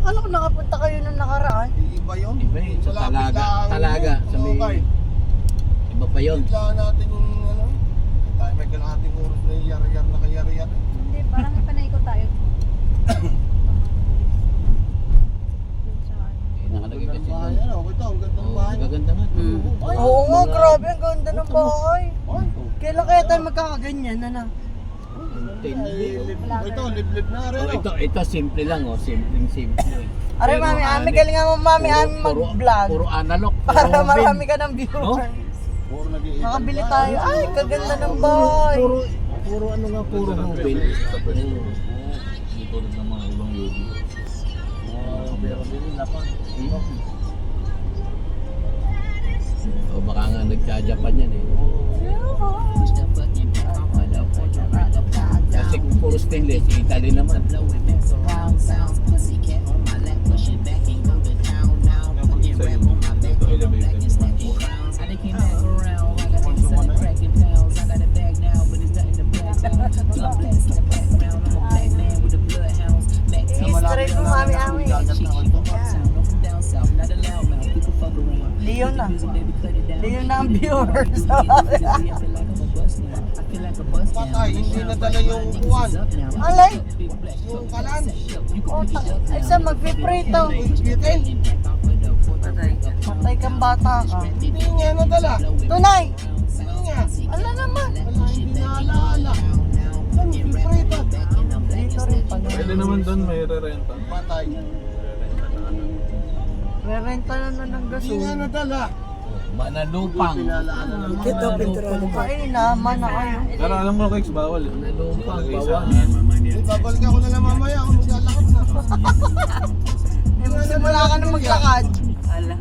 Akala ko nakapunta kayo nung nakaraan. Iba yun. Iba yun, sa Malapit Talaga. lang Talaga, yun. sa may... Okay. Iba pa yun. Biglaan natin yung ano. Tayo may kalahating oras na yung yari-yar na kayari-yar. Hindi, parang panaikot tayo. Eh, nakalagay kasi Bahay, doon. ano, okay to, ang ganda ng Oo, bahay. gaganda nga. Ay, Oo nga, grabe. Ang ganda ng bahay. Ay, Kailan kaya tayo magkakaganyan, ano? ito, liblib na rin. Oh, ito simple lang oh, simple. Are, mami, ami, galingan mo, mami, ami mag-vlog. Puro analog. Para puro marami bin. ka ng viewers. Puro nag-iitan. Makabili tayo. Ay, kaganda ng bahay. Puro ano nga, puro hubin. Hindi tulad ng mga ibang lady. O baka nga nagja-Japan yan eh. Kasi kung puro stainless, Italy naman. Straight mo, mami, ami. Leon na. Leon na ang viewers. Patay, hindi nadala yung kuwan. Alay. Yung kalan. Ay, sa magpiprito. Bitin. Patay kang bata ka. Hindi nga nadala. Tunay. Hindi nga. Ala naman. Wala, hindi naalala. Ano, piprito. Dito rin pala. Pwede naman doon may re-renta. Patay. Re-renta na ng Hindi gasol. nga nadala. Manalupang. Ito, pintura. Ay, naman na kayo. Pero alam mo, Kex, bawal eh. Manalupang, Nakalagay bawal. sa- Babalik ako na lang mamaya. Ako maglalakad na. Simula ka na maglakad. Ala.